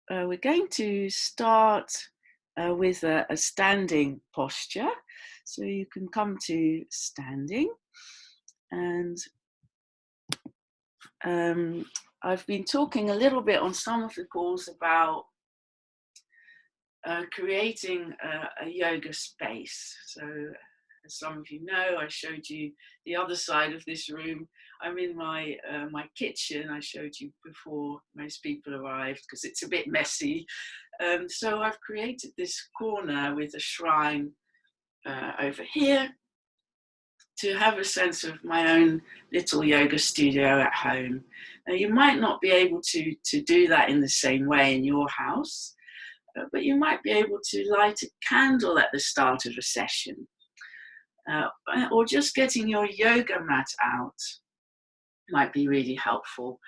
we're going to start with a standing posture. So you can come to standing, and I've been talking a little bit on some of the calls about creating a yoga space. So as some of you know, I showed you the other side of this room. I'm in my kitchen. I showed you before most people arrived because it's a bit messy. So I've created this corner with a shrine over here to have a sense of my own little yoga studio at home. Now, you might not be able to do that in the same way in your house, but you might be able to light a candle at the start of a session, or just getting your yoga mat out might be really helpful.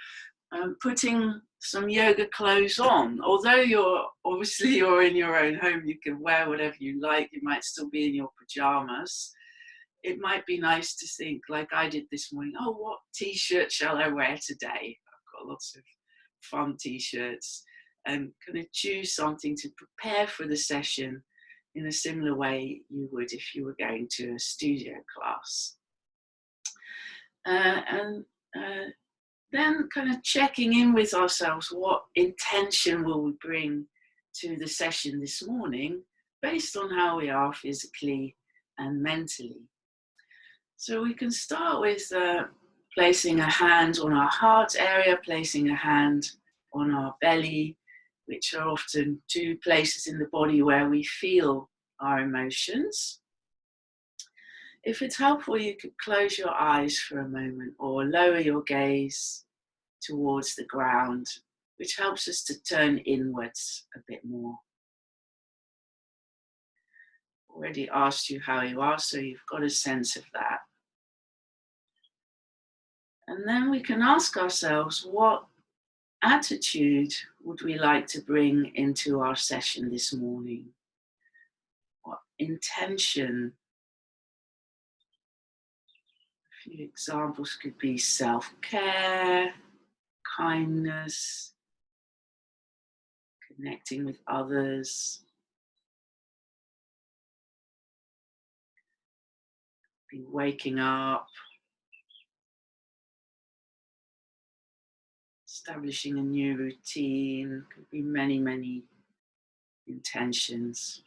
Putting some yoga clothes on, although you're in your own home, you can wear whatever you like. You might still be in your pajamas. It might be nice to think, like I did this morning, oh, what t-shirt shall I wear today? I've got lots of fun t-shirts, and kind of choose something to prepare for the session in a similar way you would if you were going to a studio class. And then kind of checking in with ourselves, what intention will we bring to the session this morning based on how we are physically and mentally. So we can start with placing a hand on our heart area, placing a hand on our belly, which are often two places in the body where we feel our emotions. If it's helpful, you could close your eyes for a moment or lower your gaze towards the ground, which helps us to turn inwards a bit more. Already asked you how you are, so you've got a sense of that. And then we can ask ourselves, what attitude would we like to bring into our session this morning? What intention? A few examples could be self-care, kindness, connecting with others, be waking up, establishing a new routine. Could be many, many intentions.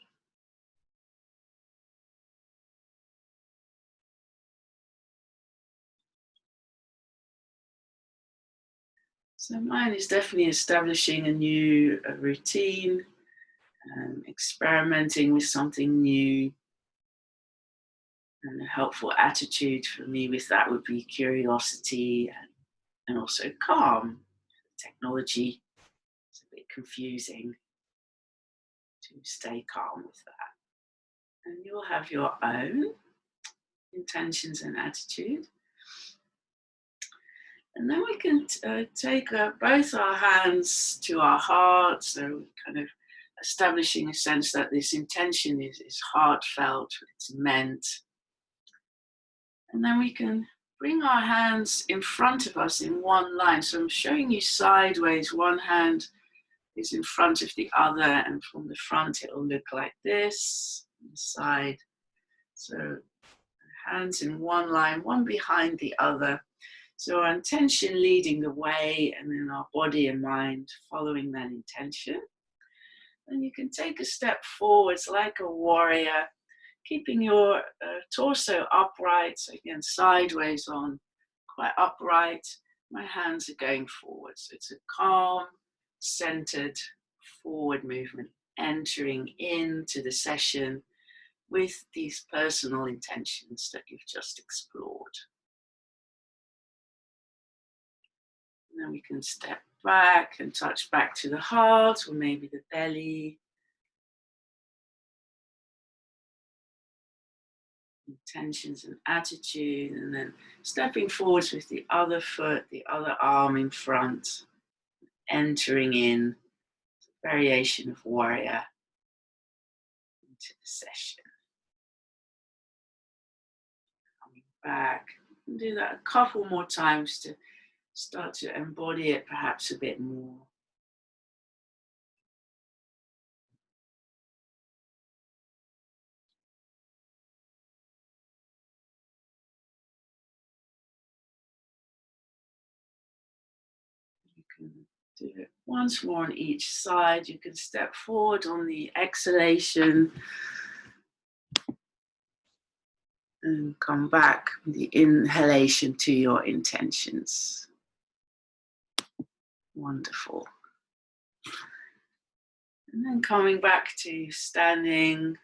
So mine is definitely establishing a new routine, experimenting with something new. And a helpful attitude for me with that would be curiosity and also calm. Technology is a bit confusing, to stay calm with that. And you'll have your own intentions and attitude. And then we can take both our hands to our heart, so kind of establishing a sense that this intention is heartfelt, it's meant. And then we can bring our hands in front of us in one line. So I'm showing you sideways. One hand is in front of the other, and from the front it will look like this, on the side. So hands in one line, one behind the other. So our intention leading the way, and then our body and mind following that intention. And you can take a step forwards like a warrior, keeping your torso upright. So again, sideways on, quite upright. My hands are going forward. So it's a calm, centered forward movement, entering into the session with these personal intentions that you've just explored. And then we can step back and touch back to the heart, or maybe the belly. Intentions and attitude, and then stepping forwards with the other foot, the other arm in front, entering in, variation of warrior into the session. Coming back, and do that a couple more times to start to embody it perhaps a bit more. Do it once more on each side. You can step forward on the exhalation and come back with the inhalation to your intentions. Wonderful. And then coming back to standing,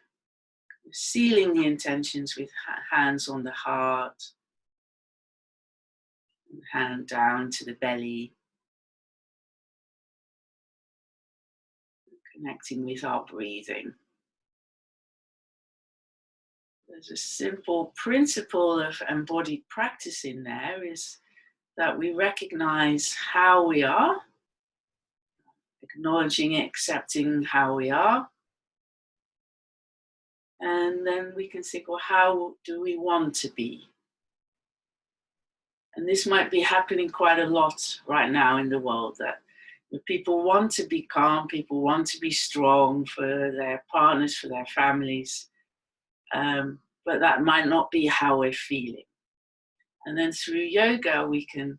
sealing the intentions with hands on the heart, and hand down to the belly, connecting with our breathing. There's a simple principle of embodied practice in there, is that we recognize how we are, acknowledging it, accepting how we are. And then we can think, well, how do we want to be? And this might be happening quite a lot right now in the world, that people want to be calm, people want to be strong for their partners, for their families, but that might not be how we're feeling. And then through yoga, we can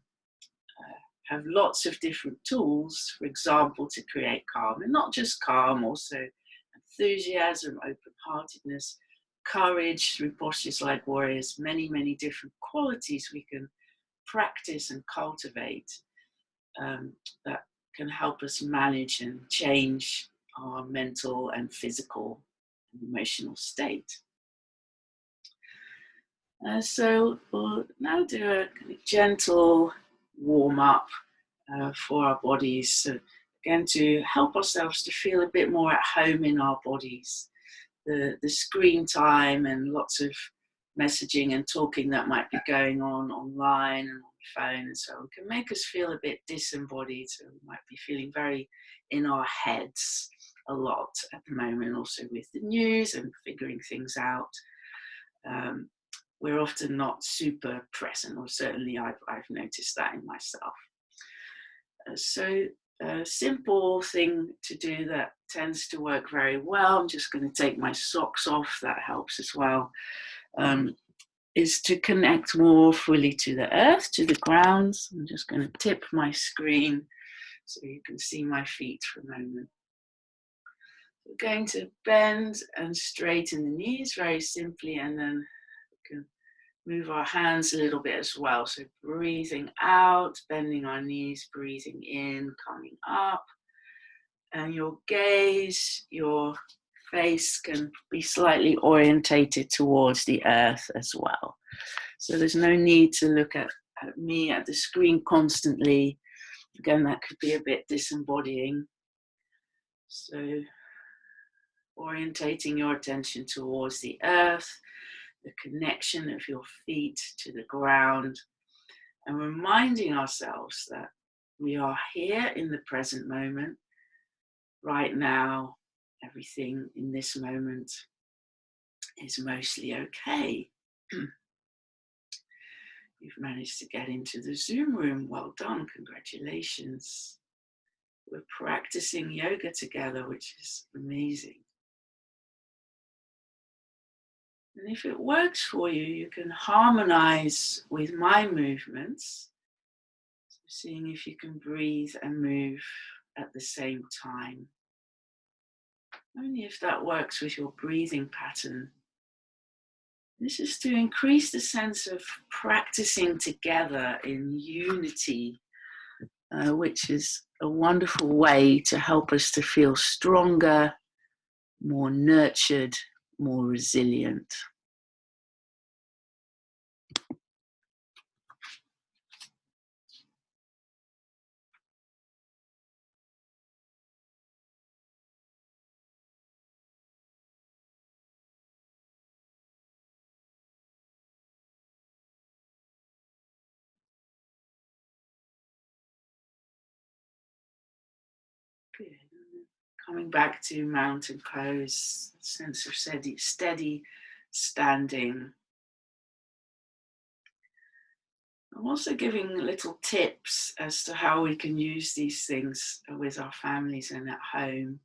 have lots of different tools, for example, to create calm. And not just calm, also enthusiasm, open-heartedness, courage through postures like warriors, many, many different qualities we can practice and cultivate that can help us manage and change our mental and physical and emotional state. So we'll now do a kind of gentle warm-up for our bodies. So again, to help ourselves to feel a bit more at home in our bodies. The screen time and lots of messaging and talking that might be going on online and on the phone and so on can make us feel a bit disembodied. So we might be feeling very in our heads a lot at the moment, also with the news and figuring things out. We're often not super present, or certainly I've noticed that in myself. So a simple thing to do that tends to work very well, I'm just going to take my socks off, that helps as well, is to connect more fully to the earth, to the ground. I'm just going to tip my screen so you can see my feet for a moment. We're going to bend and straighten the knees very simply, and then we can move our hands a little bit as well. So breathing out, bending our knees, breathing in, coming up. And your gaze, your face can be slightly orientated towards the earth as well. So there's no need to look at me, at the screen constantly. Again, that could be a bit disembodying. So orientating your attention towards the earth, the connection of your feet to the ground, and reminding ourselves that we are here in the present moment, right now. Everything in this moment is mostly okay. You've managed to get into the Zoom room. Well done, congratulations. We're practicing yoga together, which is amazing. And if it works for you, you can harmonize with my movements. So seeing if you can breathe and move at the same time. Only if that works with your breathing pattern. This is to increase the sense of practicing together in unity, which is a wonderful way to help us to feel stronger, more nurtured, more resilient. Good. Coming back to mountain pose, sense of steady standing. I'm also giving little tips as to how we can use these things with our families and at home.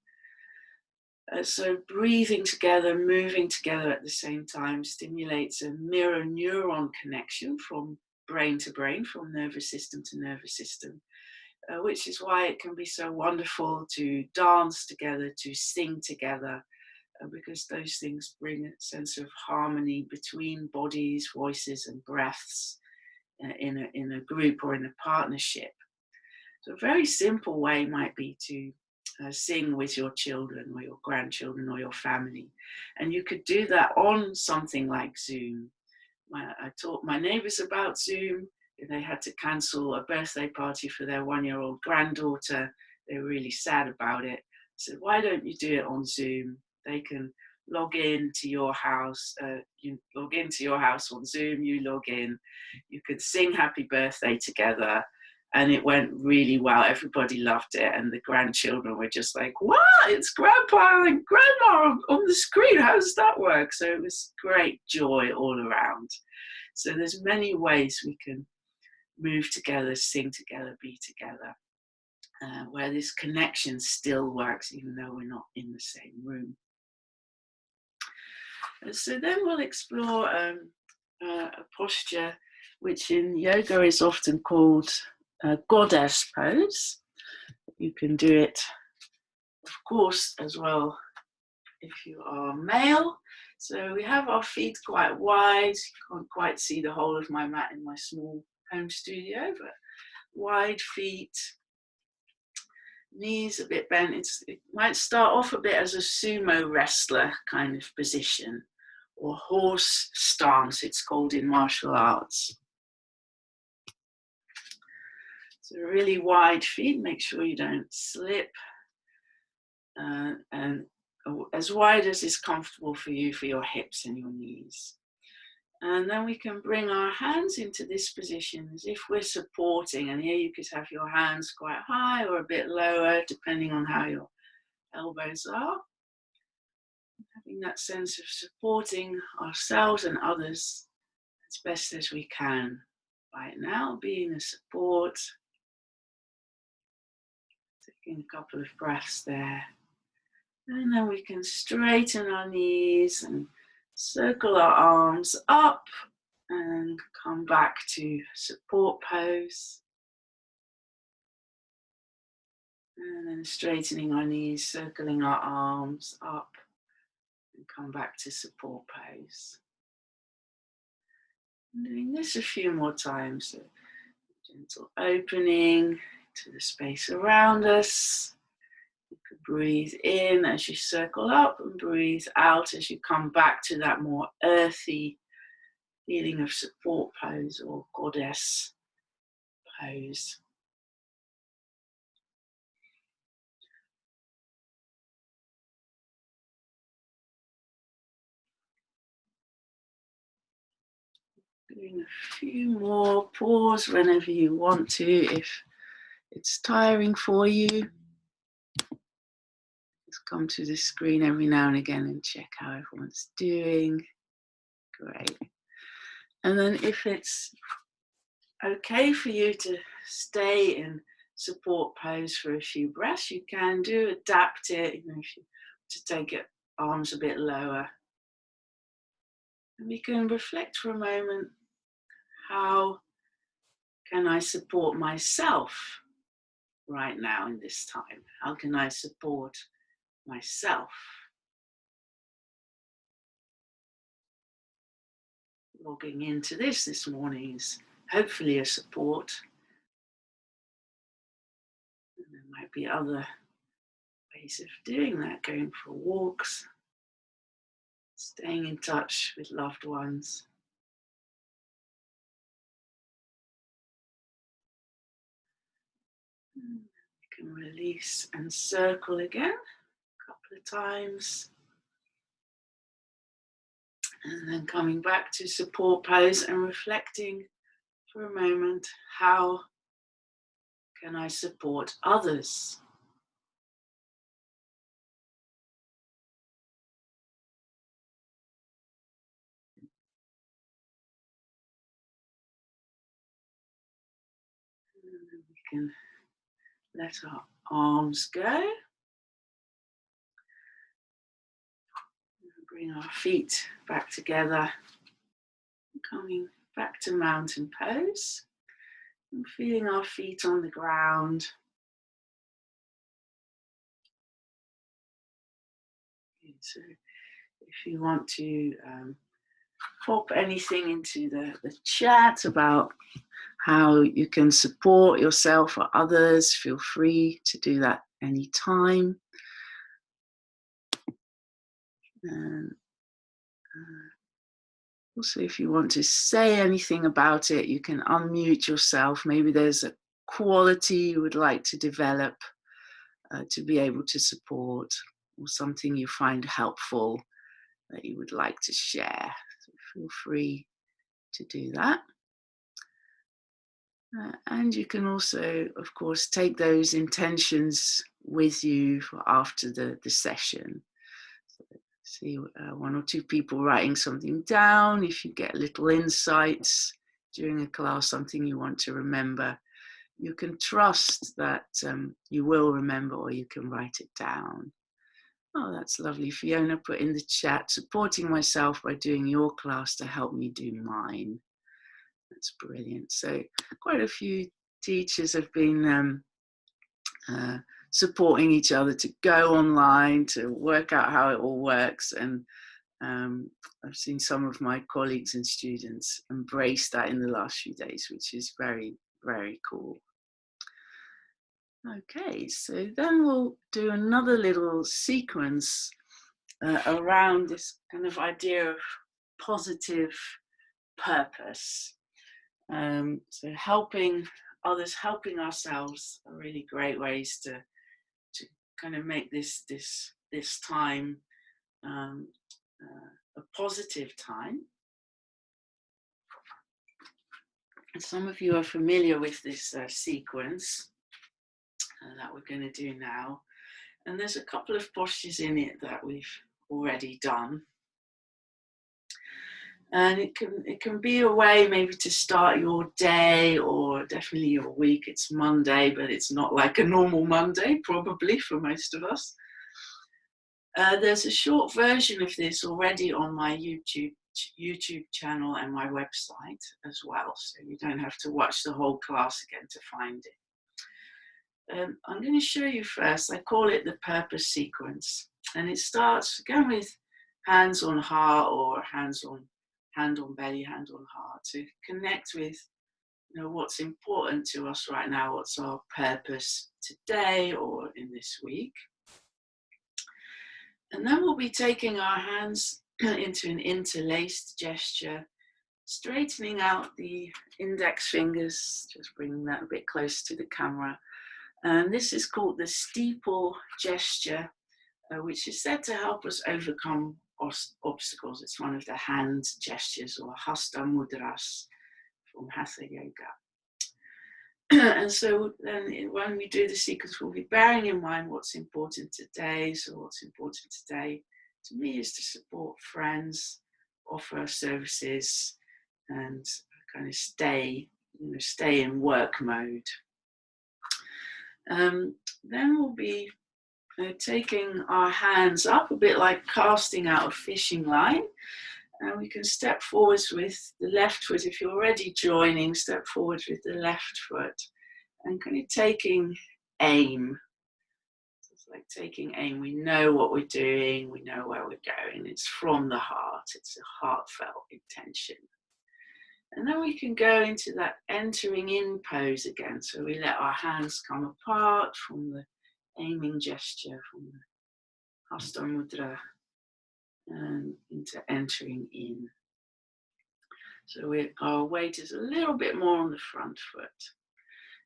So breathing together, moving together at the same time stimulates a mirror neuron connection from brain to brain, from nervous system to nervous system. which is why it can be so wonderful to dance together, to sing together, because those things bring a sense of harmony between bodies, voices, and breaths in a group or in a partnership. So a very simple way might be to sing with your children or your grandchildren or your family. And you could do that on something like Zoom. I taught my neighbours about Zoom. They had to cancel a birthday party for their 1-year-old granddaughter. They were really sad about it. I said, why don't you do it on Zoom? They can log in to your house. You log into your house on Zoom, you log in. You could sing happy birthday together. And it went really well. Everybody loved it. And the grandchildren were just like, wow, it's Grandpa and Grandma on the screen. How does that work? So it was great joy all around. So there's many ways we can move together, sing together, be together, where this connection still works, even though we're not in the same room. So then we'll explore a posture which in yoga is often called goddess pose. You can do it, of course, as well if you are male. So we have our feet quite wide. You can't quite see the whole of my mat in my small home studio, but wide feet, knees a bit bent. It might start off a bit as a sumo wrestler kind of position, or horse stance, it's called in martial arts. So really wide feet, make sure you don't slip, and as wide as is comfortable for you for your hips and your knees. And then we can bring our hands into this position as if we're supporting, and here you could have your hands quite high or a bit lower depending on how your elbows are. Having that sense of supporting ourselves and others as best as we can. Right now, being a support. Taking a couple of breaths there. And then we can straighten our knees and circle our arms up and come back to support pose. And then straightening our knees, circling our arms up and come back to support pose. And doing this a few more times. So gentle opening to the space around us. You could breathe in as you circle up and breathe out as you come back to that more earthy feeling of support pose or goddess pose. Doing a few more, pause whenever you want to if it's tiring for you. Just come to the screen every now and again and check how everyone's doing. Great. And then if it's okay for you to stay in support pose for a few breaths, you can do, adapt it, if you to take it arms a bit lower. And we can reflect for a moment, how can I support myself right now in this time? How can I support myself? Logging into this morning is hopefully a support. And there might be other ways of doing that, going for walks, staying in touch with loved ones. You can release and circle again a couple of times. And then coming back to support pose and reflecting for a moment, how can I support others? And then we can let our arms go. Bring our feet back together. Coming back to mountain pose. And feeling our feet on the ground. So if you want to pop anything into the chat about how you can support yourself or others, feel free to do that anytime. And also, if you want to say anything about it, you can unmute yourself. Maybe there's a quality you would like to develop to be able to support, or something you find helpful that you would like to share. So feel free to do that. And you can also, of course, take those intentions with you for after the session. So see one or two people writing something down. If you get little insights during a class, something you want to remember, you can trust that you will remember, or you can write it down. Oh, that's lovely. Fiona put in the chat, supporting myself by doing your class to help me do mine. That's brilliant. So quite a few teachers have been supporting each other to go online, to work out how it all works. And I've seen some of my colleagues and students embrace that in the last few days, which is very, very cool. Okay, so then we'll do another little sequence around this kind of idea of positive purpose. So helping others, helping ourselves are really great ways to kind of make this time a positive time. And some of you are familiar with this sequence that we're going to do now. And there's a couple of postures in it that we've already done. And it can be a way maybe to start your day, or definitely your week. It's Monday, but it's not like a normal Monday, probably for most of us. There's a short version of this already on my YouTube channel and my website as well, so you don't have to watch the whole class again to find it. I'm going to show you first. I call it the purpose sequence, and it starts again with hands on heart, or hand on belly, hand on heart, to connect with what's important to us right now, what's our purpose today or in this week. And then we'll be taking our hands into an interlaced gesture, straightening out the index fingers, just bringing that a bit close to the camera. And this is called the steeple gesture, which is said to help us overcome obstacles. It's one of the hand gestures, or hasta mudras from Hatha Yoga. And so then when we do the sequence, we'll be bearing in mind what's important today. So what's important today to me is to support friends, offer services, and kind of stay in work mode. Then we'll be taking our hands up, a bit like casting out a fishing line. And we can step forwards with the left foot. If you're already joining, step forwards with the left foot and kind of taking aim. So it's like taking aim. We know what we're doing. We know where we're going. It's from the heart. It's a heartfelt intention. And then we can go into that entering in pose again. So we let our hands come apart from the aiming gesture, from the Hasta Mudra, and into entering in. So our weight is a little bit more on the front foot.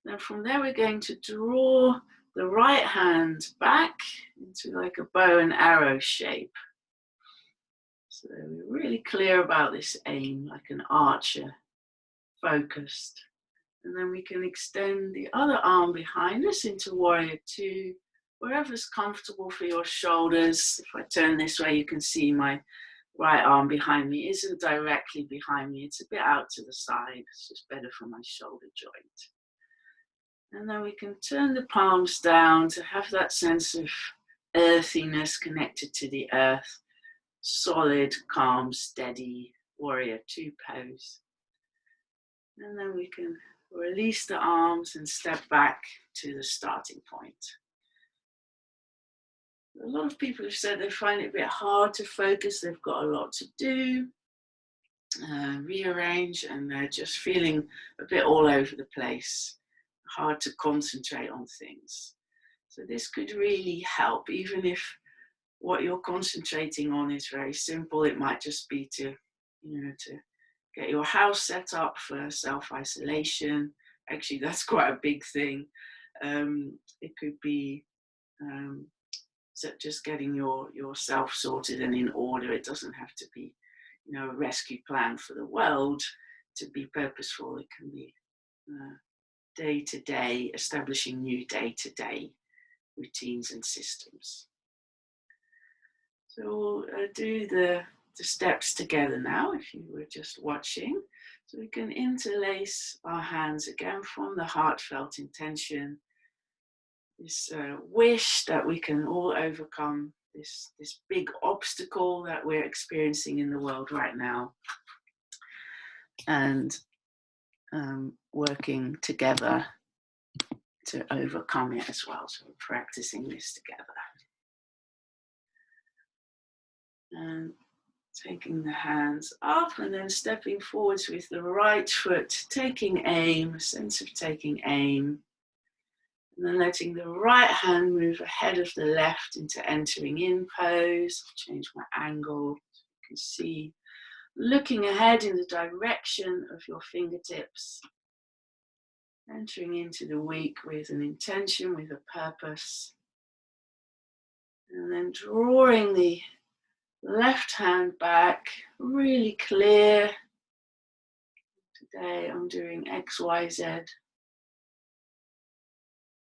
Then from there we're going to draw the right hand back into like a bow and arrow shape. So we're really clear about this aim, like an archer, focused. And then we can extend the other arm behind us into Warrior Two, wherever's comfortable for your shoulders. If I turn this way, you can see my right arm behind me isn't directly behind me. It's a bit out to the side. It's just better for my shoulder joint. And then we can turn the palms down to have that sense of earthiness connected to the earth. Solid, calm, steady Warrior Two pose. And then we can Release the arms and step back to the starting point. A lot of people have said they find it a bit hard to focus, they've got a lot to do, rearrange, and they're just feeling a bit all over the place, hard to concentrate on things. So this could really help, even if what you're concentrating on is very simple. It might just be to get your house set up for self-isolation. Actually, that's quite a big thing. It could be just getting yourself sorted and in order. It doesn't have to be, a rescue plan for the world to be purposeful. It can be day-to-day, establishing new day-to-day routines and systems. So we'll do the steps together now, if you were just watching. So we can interlace our hands again from the heartfelt intention, this wish that we can all overcome this big obstacle that we're experiencing in the world right now, and working together to overcome it as well. So we're practicing this together. And taking the hands up and then stepping forwards with the right foot, taking aim, a sense of taking aim. And then letting the right hand move ahead of the left into entering in pose. I'll change my angle so you can see. Looking ahead in the direction of your fingertips. Entering into the week with an intention, with a purpose. And then drawing the left hand back, really clear. Today I'm doing X, Y, Z.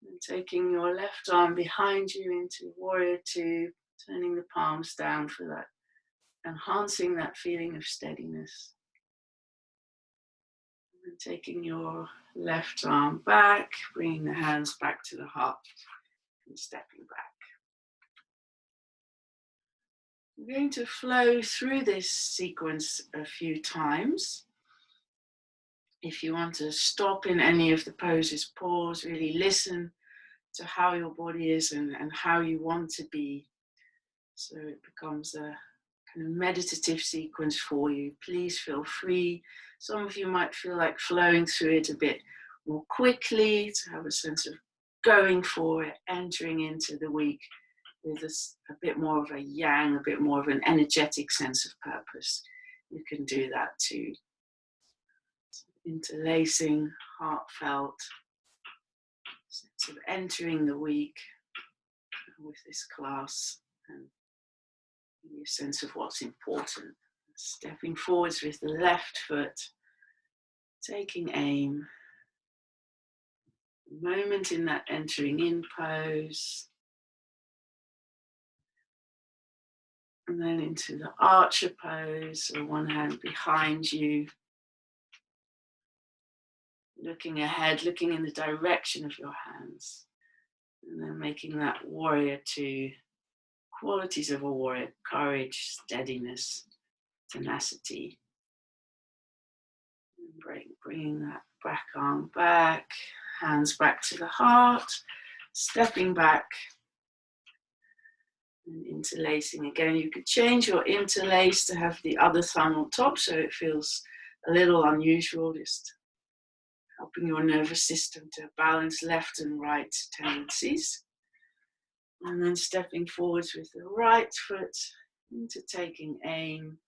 And taking your left arm behind you into Warrior Two, turning the palms down for that, enhancing that feeling of steadiness. And taking your left arm back, bringing the hands back to the heart and stepping back. I'm going to flow through this sequence a few times. If you want to stop in any of the poses, pause, really listen to how your body is and how you want to be. So it becomes a kind of meditative sequence for you. Please feel free. Some of you might feel like flowing through it a bit more quickly, to have a sense of going for it, entering into the week with a bit more of a yang, a bit more of an energetic sense of purpose. You can do that too. Interlacing, heartfelt, sense of entering the week with this class and a sense of what's important. Stepping forwards with the left foot, taking aim. A moment in that entering in pose. And then into the archer pose, so one hand behind you. Looking ahead, looking in the direction of your hands. And then making that Warrior Two, qualities of a warrior: courage, steadiness, tenacity. And bringing that back arm back, hands back to the heart, stepping back and interlacing again. You could change your interlace to have the other thumb on top so it feels a little unusual, just helping your nervous system to balance left and right tendencies. And then stepping forwards with the right foot into taking aim.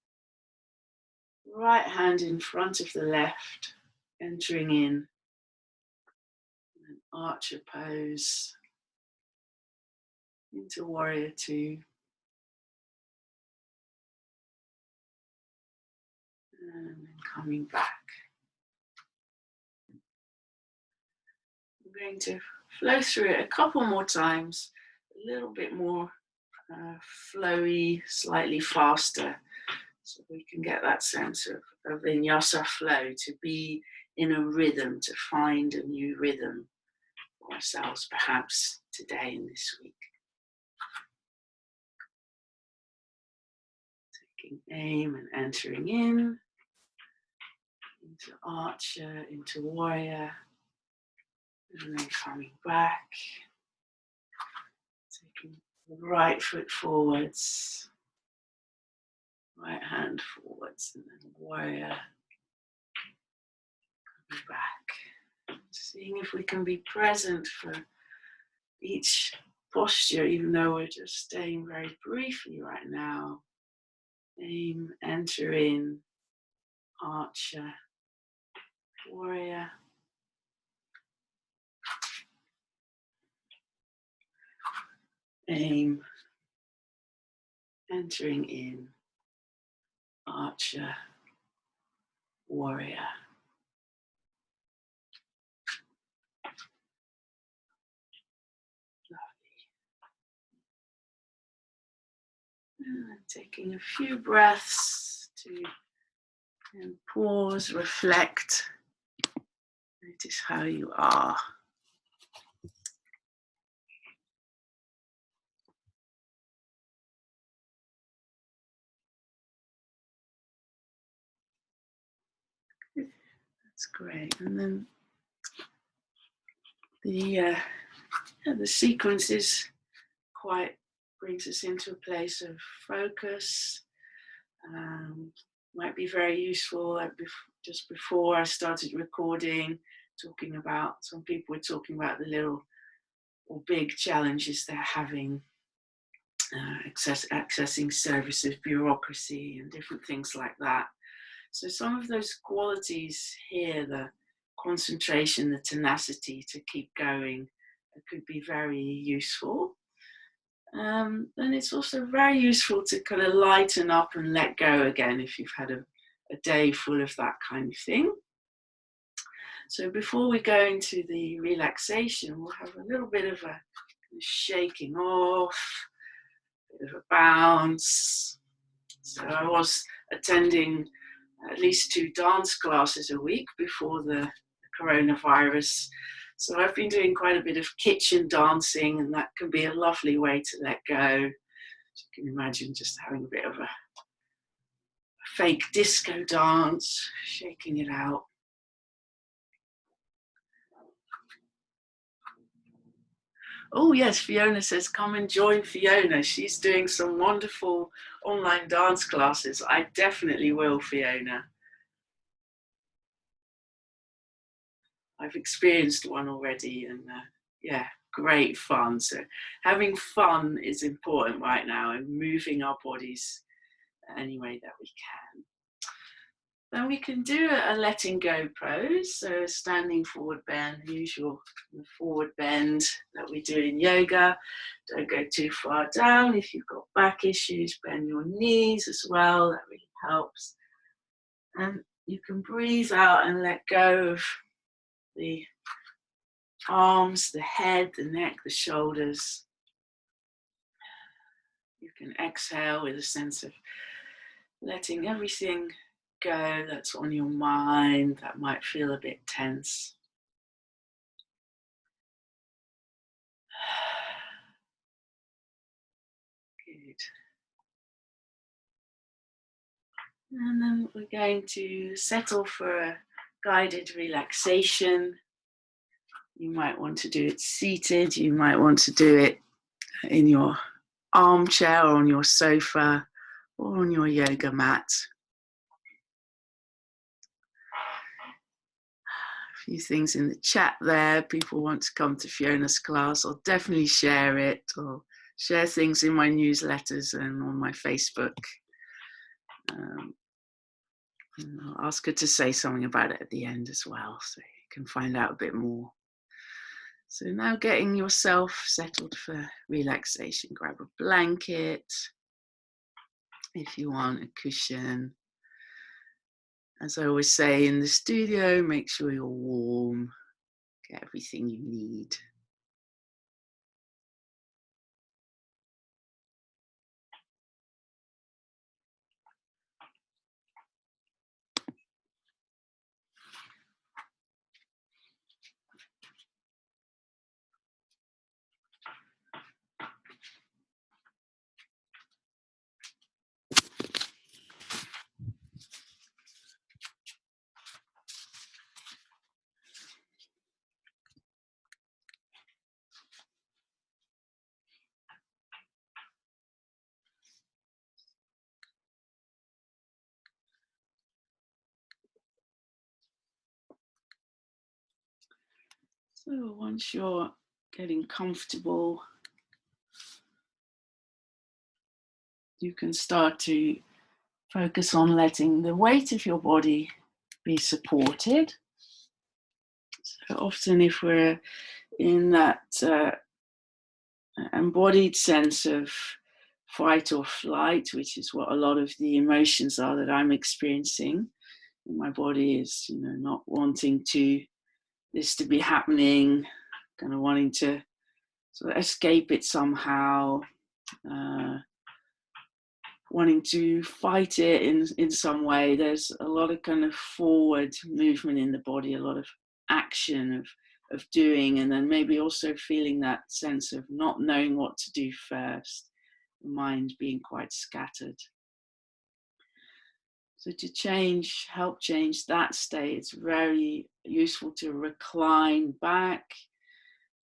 Right hand in front of the left, entering in. And archer pose into Warrior Two. And then coming back. I'm going to flow through it a couple more times, a little bit more flowy, slightly faster, so we can get that sense of vinyasa flow, to be in a rhythm, to find a new rhythm for ourselves, perhaps today and this week. Taking aim and entering in. into archer, into warrior, and then coming back, taking the right foot forwards, right hand forwards, and then warrior, coming back. Seeing if we can be present for each posture, even though we're just staying very briefly right now. Aim, enter in, archer, warrior. Aim, entering in, archer, warrior. And taking a few breaths to and pause, reflect, notice how you are. That's great. And then the sequence is quite brings us into a place of focus. Might be very useful. Just before I started recording, talking about, some people were talking about the little or big challenges they're having, accessing services, bureaucracy, and different things like that. So some of those qualities here, the concentration, the tenacity to keep going, could be very useful. And it's also very useful to kind of lighten up and let go again if you've had a day full of that kind of thing. So before we go into the relaxation, we'll have a little bit of a shaking off, a bit of a bounce. So I was attending at least 2 dance classes a week before the coronavirus. So I've been doing quite a bit of kitchen dancing, and that can be a lovely way to let go. As you can imagine, just having a bit of a fake disco dance, shaking it out. Oh yes, Fiona says, come and join Fiona. She's doing some wonderful online dance classes. I definitely will, Fiona. I've experienced one already, and yeah, great fun. So having fun is important right now, and moving our bodies any way that we can. Then we can do a letting go pose. So standing forward bend, usual forward bend that we do in yoga. Don't go too far down. If you've got back issues, bend your knees as well. That really helps. And you can breathe out and let go of the arms, the head, the neck, the shoulders. You can exhale with a sense of letting everything go that's on your mind that might feel a bit tense. Good. And then we're going to settle for a guided relaxation. You might want to do it seated. You might want to do it in your armchair or on your sofa or on your yoga mat. A few things in the chat there. People want to come to Fiona's class. I'll definitely share it, or share things in my newsletters and on my Facebook. And I'll ask her to say something about it at the end as well, so you can find out a bit more. So now getting yourself settled for relaxation. Grab a blanket, if you want, a cushion. As I always say in the studio, make sure you're warm, get everything you need. So once you're getting comfortable, you can start to focus on letting the weight of your body be supported. So often if we're in that embodied sense of fight or flight, which is what a lot of the emotions are that I'm experiencing in my body, is, not wanting this to be happening, kind of wanting to sort of escape it somehow, uh, wanting to fight it in some way. There's a lot of kind of forward movement in the body, a lot of action of doing, and then maybe also feeling that sense of not knowing what to do first, the mind being quite scattered. So to help change that state, it's very useful to recline back,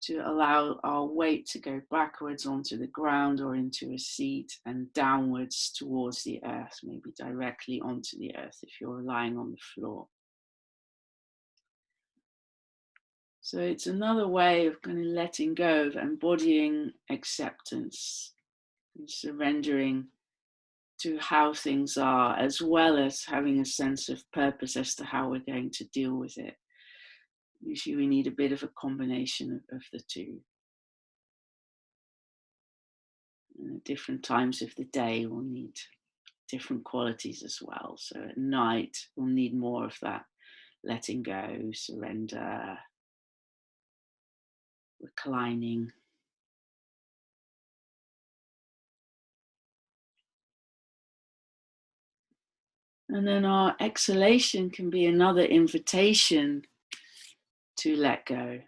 to allow our weight to go backwards onto the ground or into a seat and downwards towards the earth, maybe directly onto the earth if you're lying on the floor. So it's another way of kind of letting go, of embodying acceptance and surrendering to how things are, as well as having a sense of purpose as to how we're going to deal with it. Usually we need a bit of a combination of the two. And at different times of the day we'll need different qualities as well. So at night we'll need more of that letting go, surrender, reclining. And then our exhalation can be another invitation to let go.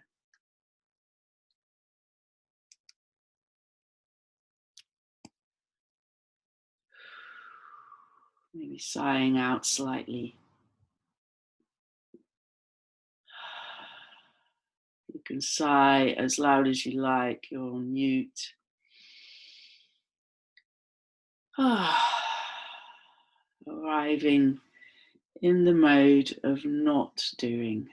Maybe sighing out slightly. You can sigh as loud as you like, you're on mute. Arriving in the mode of not doing,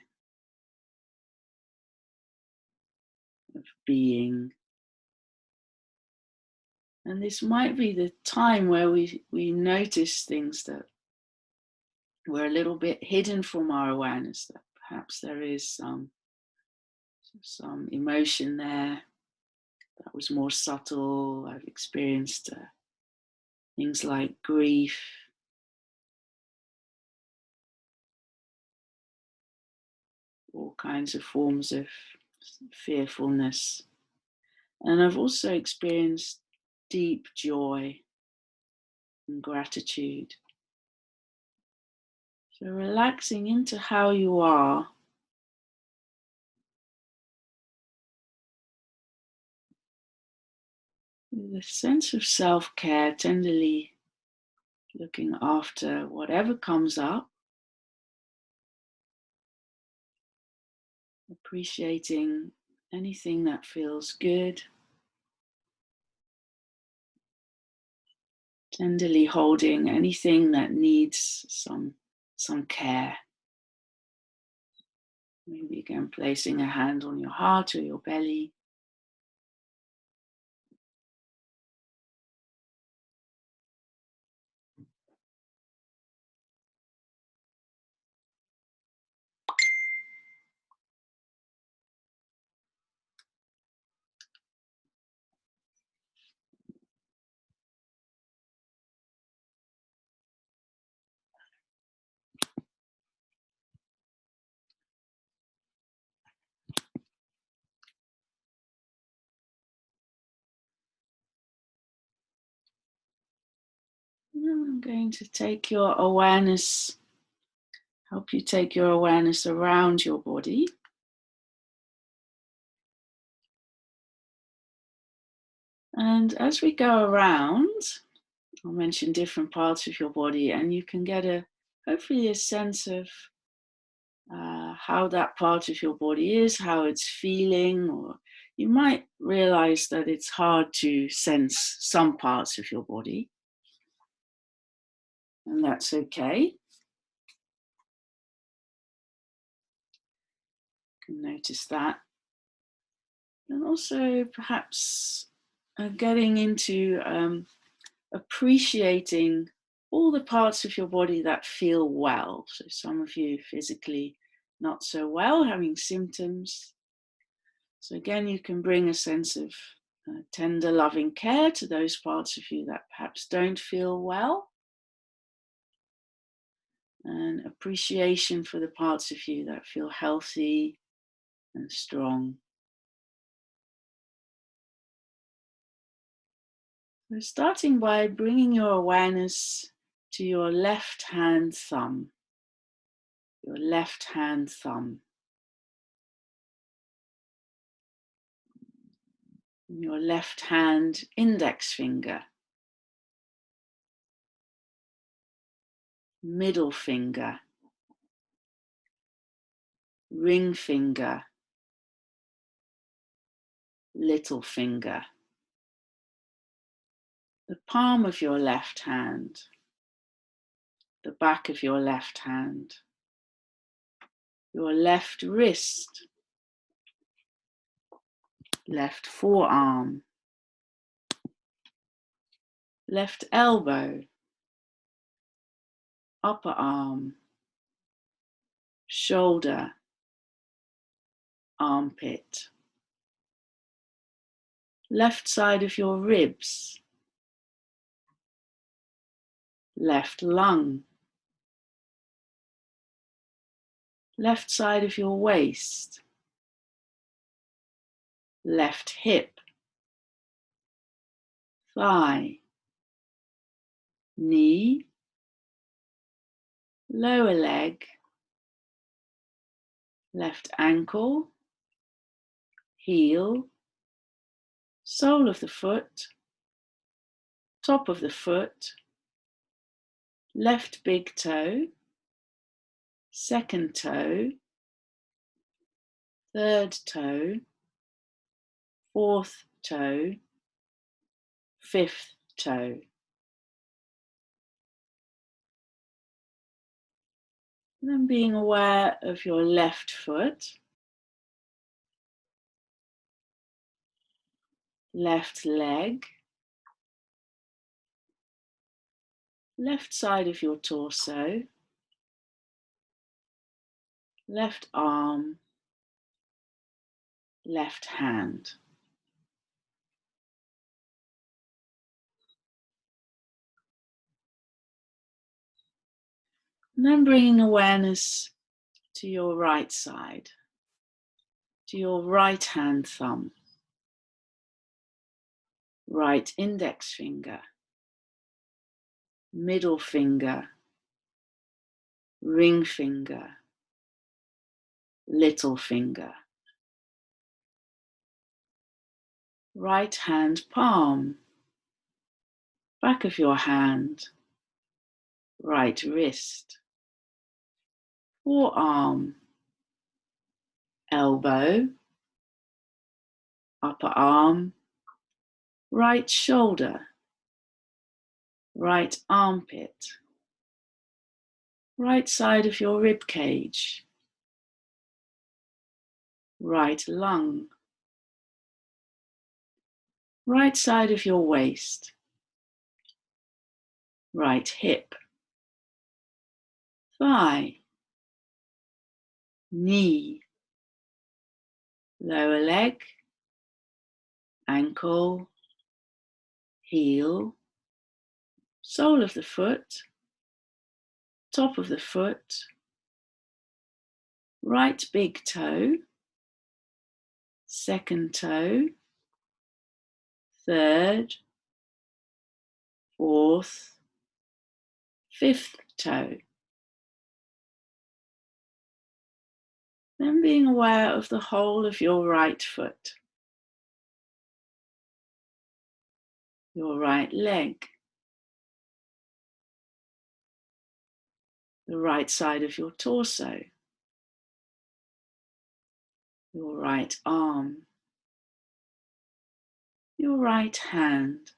of being. And this might be the time where we notice things that were a little bit hidden from our awareness, that perhaps there is some emotion there that was more subtle. I've experienced things like grief, all kinds of forms of fearfulness. And I've also experienced deep joy and gratitude. So relaxing into how you are, with a sense of self-care, tenderly looking after whatever comes up, appreciating anything that feels good, tenderly holding anything that needs some care. Maybe again placing a hand on your heart or your belly. And I'm going to take your awareness, help you take your awareness around your body. And as we go around, I'll mention different parts of your body, and you can get hopefully a sense of how that part of your body is, how it's feeling, or you might realize that it's hard to sense some parts of your body, and that's okay. You can notice that. And also perhaps getting into appreciating all the parts of your body that feel well. So some of you physically not so well, having symptoms. So again, you can bring a sense of tender, loving care to those parts of you that perhaps don't feel well. And appreciation for the parts of you that feel healthy and strong. So starting by bringing your awareness to your left hand thumb. Your left hand thumb. Your left hand index finger. Middle finger. Ring finger. Little finger. The palm of your left hand. The back of your left hand. Your left wrist. Left forearm. Left elbow. Upper arm. Shoulder. Armpit. Left side of your ribs. Left lung. Left side of your waist. Left hip. Thigh. Knee. Lower leg. Left ankle. Heel. Sole of the foot. Top of the foot. Left big toe. Second toe. Third toe. Fourth toe. Fifth toe. And then being aware of your left foot. Left leg. Left side of your torso. Left arm. Left hand. And then bringing awareness to your right side, to your right hand thumb, right index finger, middle finger, ring finger, little finger, right hand palm, back of your hand, right wrist, forearm, elbow, upper arm, right shoulder, right armpit, right side of your rib cage, right lung, right side of your waist, right hip, thigh, knee, lower leg, ankle, heel, sole of the foot, top of the foot, right big toe, second toe, third, fourth, fifth toe. Then being aware of the whole of your right foot, your right leg, the right side of your torso, your right arm, your right hand,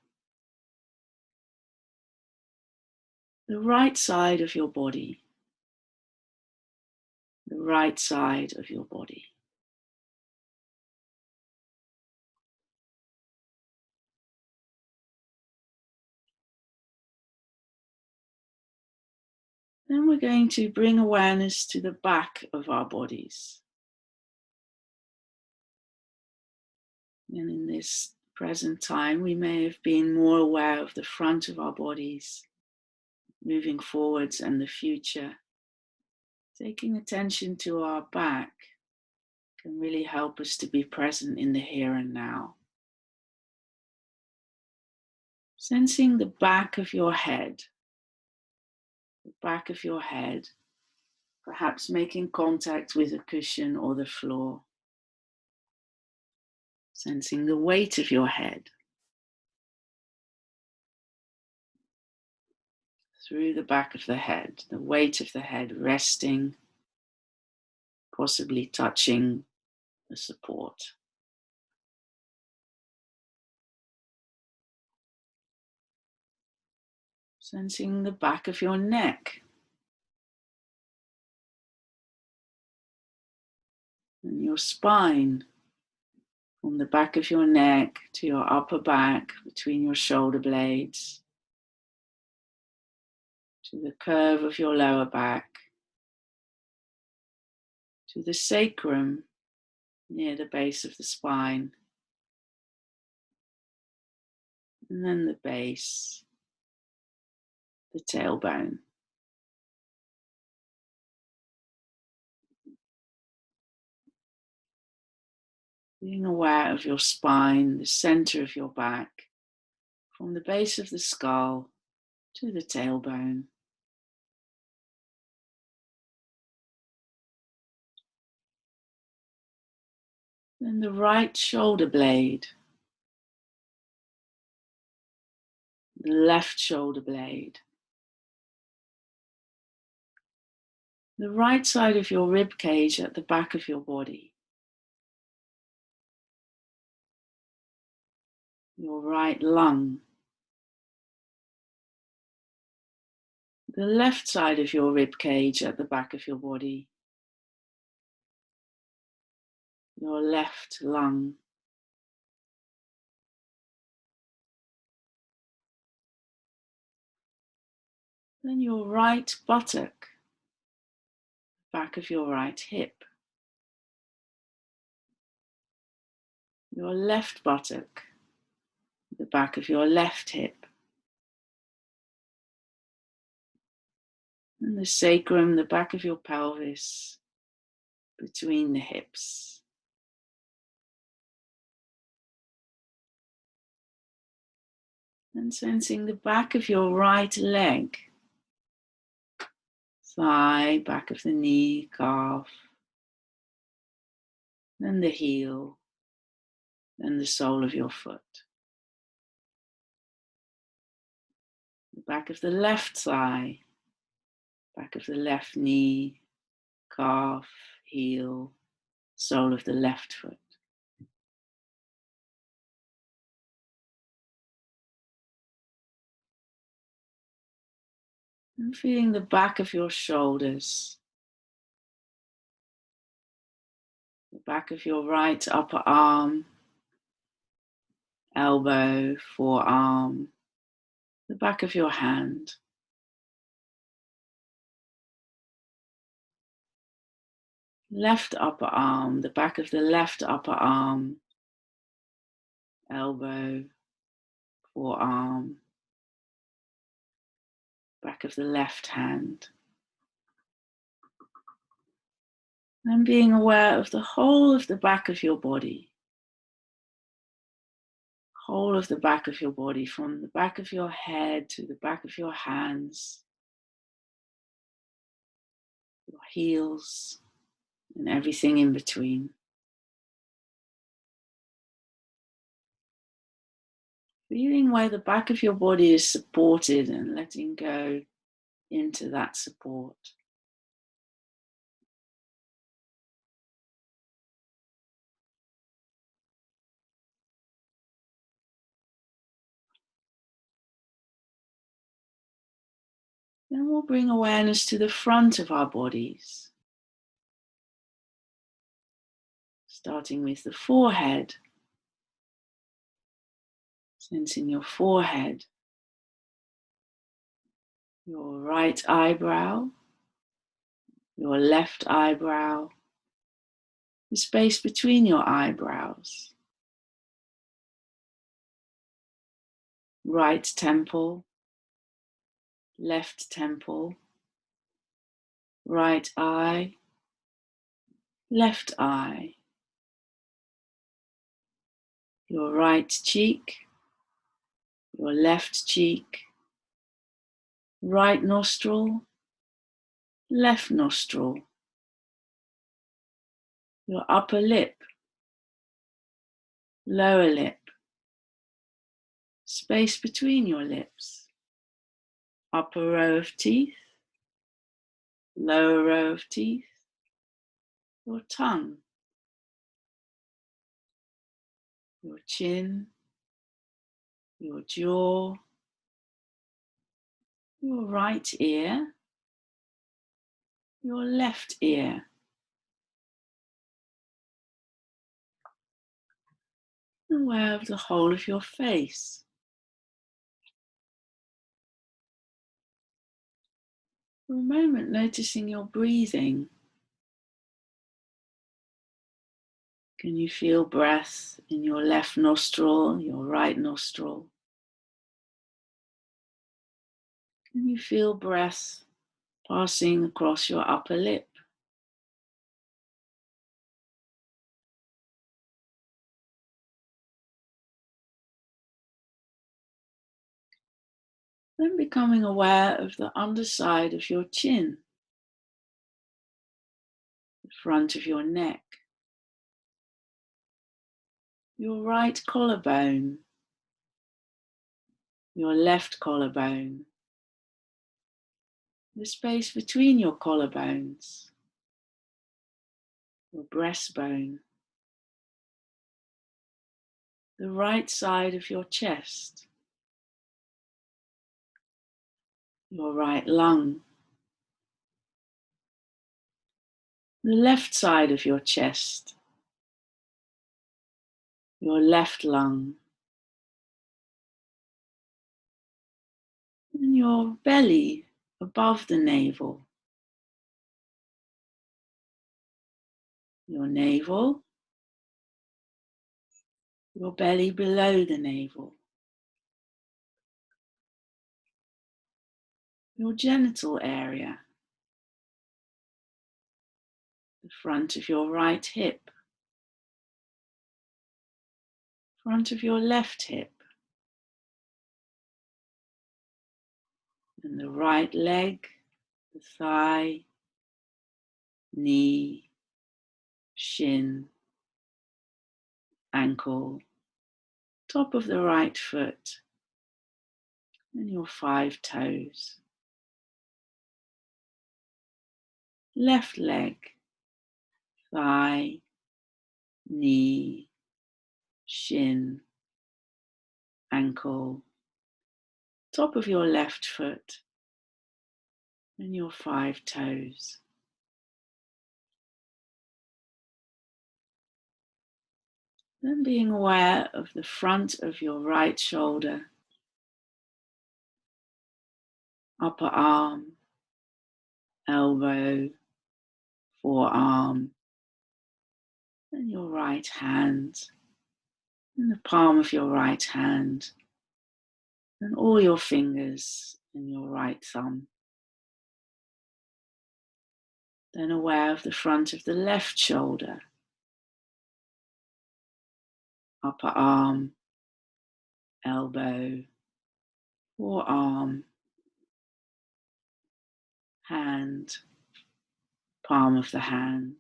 the right side of your body, the right side of your body. Then we're going to bring awareness to the back of our bodies. And in this present time, we may have been more aware of the front of our bodies, moving forwards and the future. Taking attention to our back can really help us to be present in the here and now. Sensing the back of your head, perhaps making contact with a cushion or the floor. Sensing the weight of your head through the back of the head, the weight of the head resting, possibly touching the support. Sensing the back of your neck and your spine, from the back of your neck to your upper back, between your shoulder blades, to the curve of your lower back, to the sacrum near the base of the spine, and then the base, the tailbone. Being aware of your spine, the center of your back, from the base of the skull to the tailbone. Then the right shoulder blade, the left shoulder blade, the right side of your rib cage at the back of your body, your right lung, the left side of your rib cage at the back of your body, your left lung, then your right buttock, back of your right hip, your left buttock, the back of your left hip, and the sacrum, the back of your pelvis, between the hips. And sensing the back of your right leg, thigh, back of the knee, calf, then the heel, then the sole of your foot. The back of the left thigh, back of the left knee, calf, heel, sole of the left foot. And feeling the back of your shoulders, the back of your right upper arm, elbow, forearm, the back of your hand. Left upper arm, the back of the left upper arm, elbow, forearm, back of the left hand. And being aware of the whole of the back of your body. Whole of the back of your body, from the back of your head to the back of your hands, your heels, and everything in between. Feeling where the back of your body is supported and letting go into that support. Then we'll bring awareness to the front of our bodies, starting with the forehead, sensing your forehead, your right eyebrow, your left eyebrow, the space between your eyebrows, right temple, left temple, right eye, left eye, your right cheek, your left cheek, right nostril, left nostril, your upper lip, lower lip, space between your lips, upper row of teeth, lower row of teeth, your tongue, your chin, your jaw, your right ear, your left ear, aware of the whole of your face. For a moment, noticing your breathing. Can you feel breath in your left nostril, your right nostril? Can you feel breath passing across your upper lip? Then becoming aware of the underside of your chin, the front of your neck, your right collarbone, your left collarbone, the space between your collarbones, your breastbone, the right side of your chest, your right lung, the left side of your chest, your left lung, and your belly above the navel, your navel, your belly below the navel, your genital area, the front of your right hip, front of your left hip, and the right leg, the thigh, knee, shin, ankle, top of the right foot, and your 5 toes. Left leg, thigh, knee, shin, ankle, top of your left foot, and your 5 toes. Then being aware of the front of your right shoulder, upper arm, elbow, forearm, and your right hand, and the palm of your right hand, and all your fingers and your right thumb. Then aware of the front of the left shoulder, upper arm, elbow, forearm, hand, palm of the hand,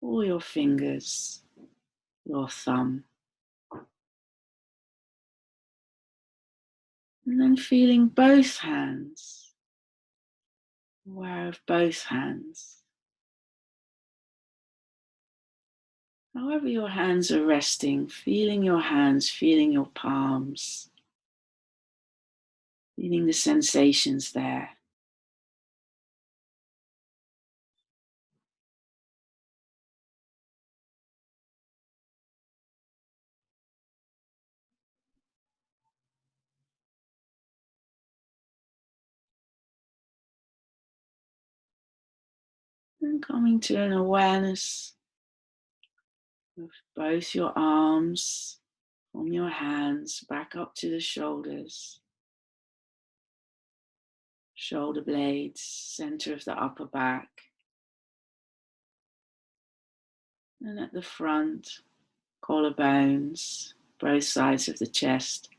all your fingers, your thumb. And then feeling both hands, aware of both hands. However your hands are resting, feeling your hands, feeling your palms, feeling the sensations there. And coming to an awareness of both your arms, from your hands back up to the shoulders, shoulder blades, center of the upper back, and at the front, collarbones, both sides of the chest,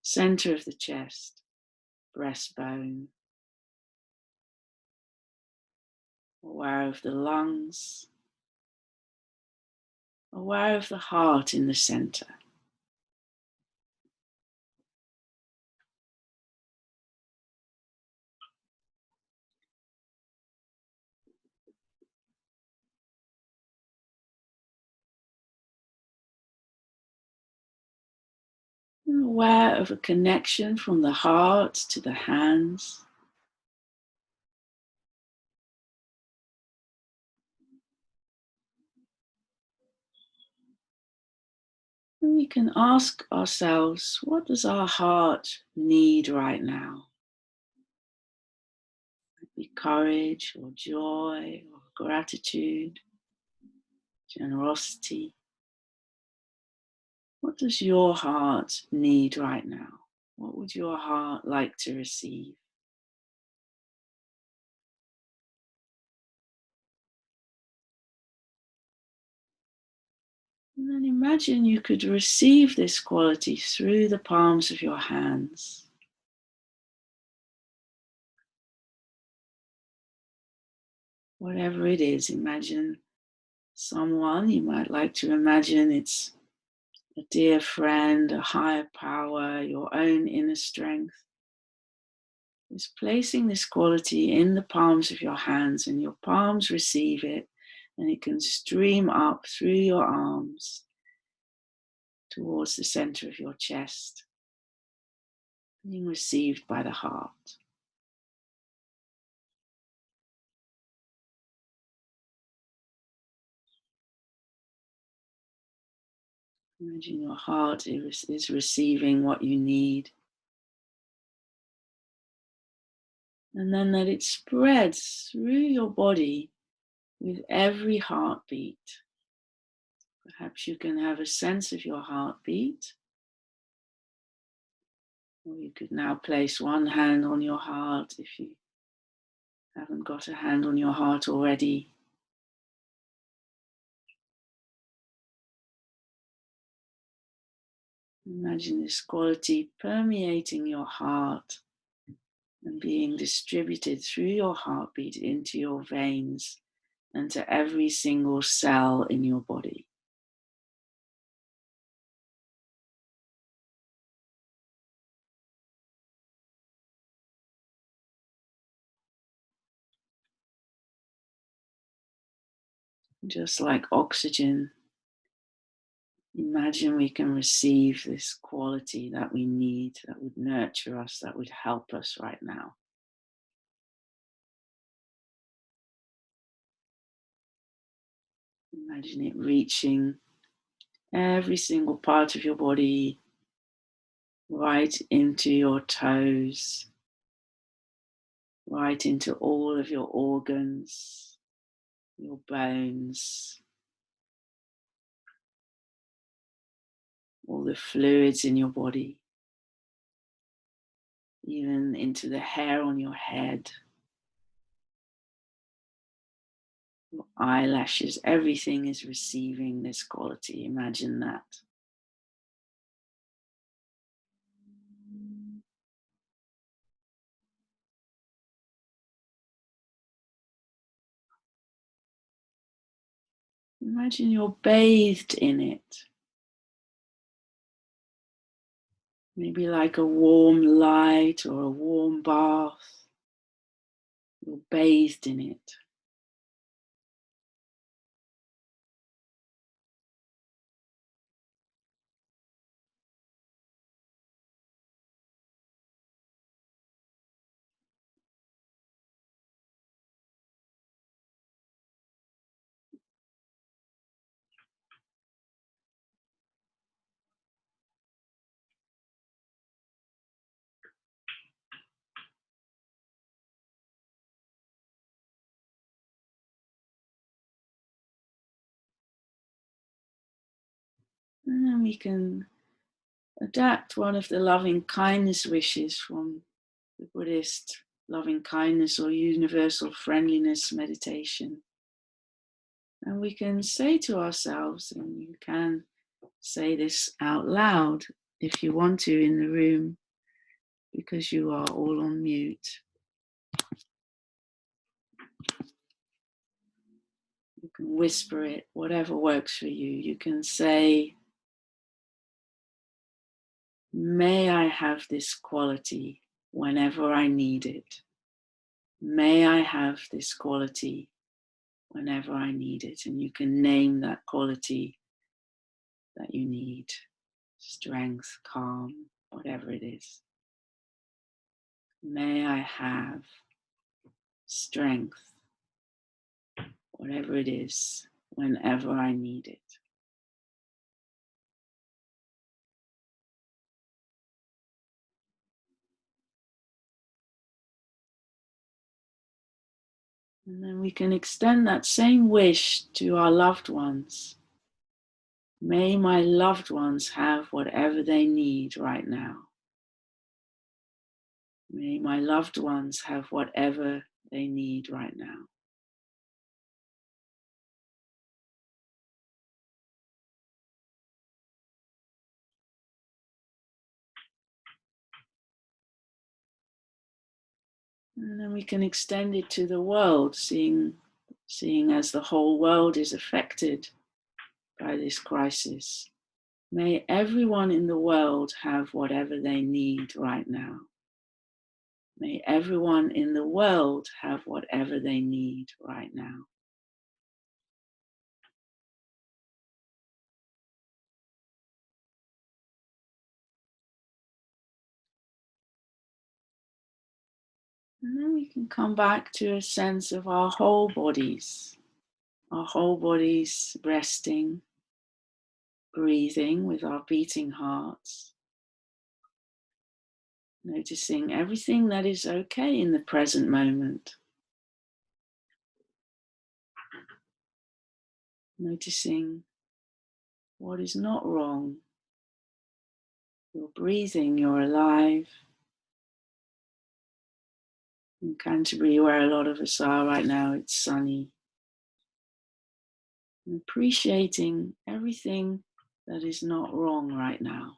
center of the chest, breastbone, aware of the lungs, aware of the heart in the center. And aware of a connection from the heart to the hands. And we can ask ourselves, what does our heart need right now? Be courage or joy or gratitude, generosity. What does your heart need right now? What would your heart like to receive? And then imagine you could receive this quality through the palms of your hands. Whatever it is, imagine someone, you might like to imagine it's a dear friend, a higher power, your own inner strength, is placing this quality in the palms of your hands, and your palms receive it, and it can stream up through your arms towards the center of your chest, being received by the heart. Imagine your heart is receiving what you need. And then that it spreads through your body with every heartbeat. Perhaps you can have a sense of your heartbeat. Or you could now place one hand on your heart if you haven't got a hand on your heart already. Imagine this quality permeating your heart and being distributed through your heartbeat into your veins and to every single cell in your body. Just like oxygen, imagine we can receive this quality that we need, that would nurture us, that would help us right now. Imagine it reaching every single part of your body, right into your toes, right into all of your organs, your bones, all the fluids in your body, even into the hair on your head, your eyelashes. Everything is receiving this quality. Imagine that. Imagine you're bathed in it. Maybe like a warm light or a warm bath. You're bathed in it. And then we can adapt one of the loving kindness wishes from the Buddhist loving kindness or universal friendliness meditation. And we can say to ourselves, and you can say this out loud if you want to in the room, because you are all on mute. You can whisper it, whatever works for you. You can say, may I have this quality whenever I need it. May I have this quality whenever I need it. And you can name that quality that you need. Strength, calm, whatever it is. May I have strength, whatever it is, whenever I need it. And then we can extend that same wish to our loved ones. May my loved ones have whatever they need right now. May my loved ones have whatever they need right now. And then we can extend it to the world, seeing as the whole world is affected by this crisis. May everyone in the world have whatever they need right now. May everyone in the world have whatever they need right now. And then we can come back to a sense of our whole bodies resting, breathing with our beating hearts, noticing everything that is okay in the present moment. Noticing what is not wrong. You're breathing, you're alive. In Canterbury, where a lot of us are right now, it's sunny. And appreciating everything that is not wrong right now.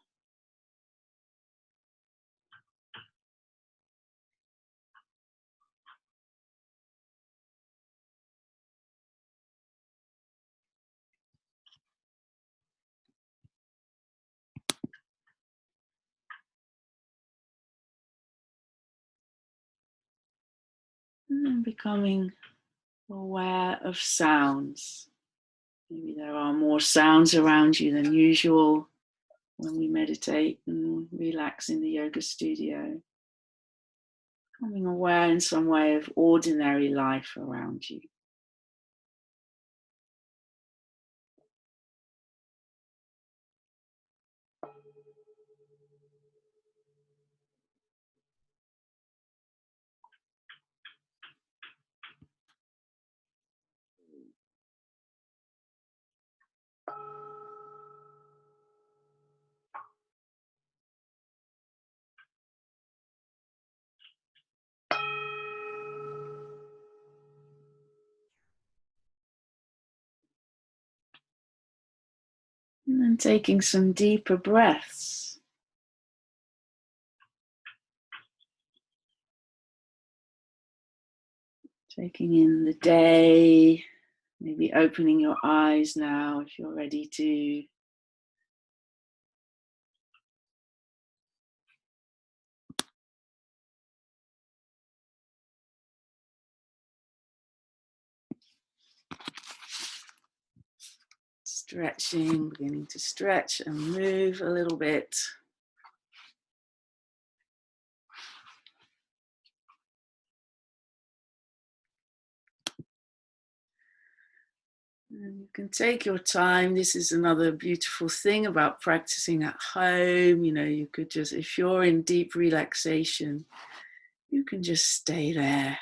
And then becoming aware of sounds. Maybe there are more sounds around you than usual when we meditate and relax in the yoga studio. Becoming aware in some way of ordinary life around you. And then taking some deeper breaths. Taking in the day, maybe opening your eyes now if you're ready to. Stretching, beginning to stretch and move a little bit. And you can take your time. This is another beautiful thing about practicing at home. You could just, if you're in deep relaxation, you can just stay there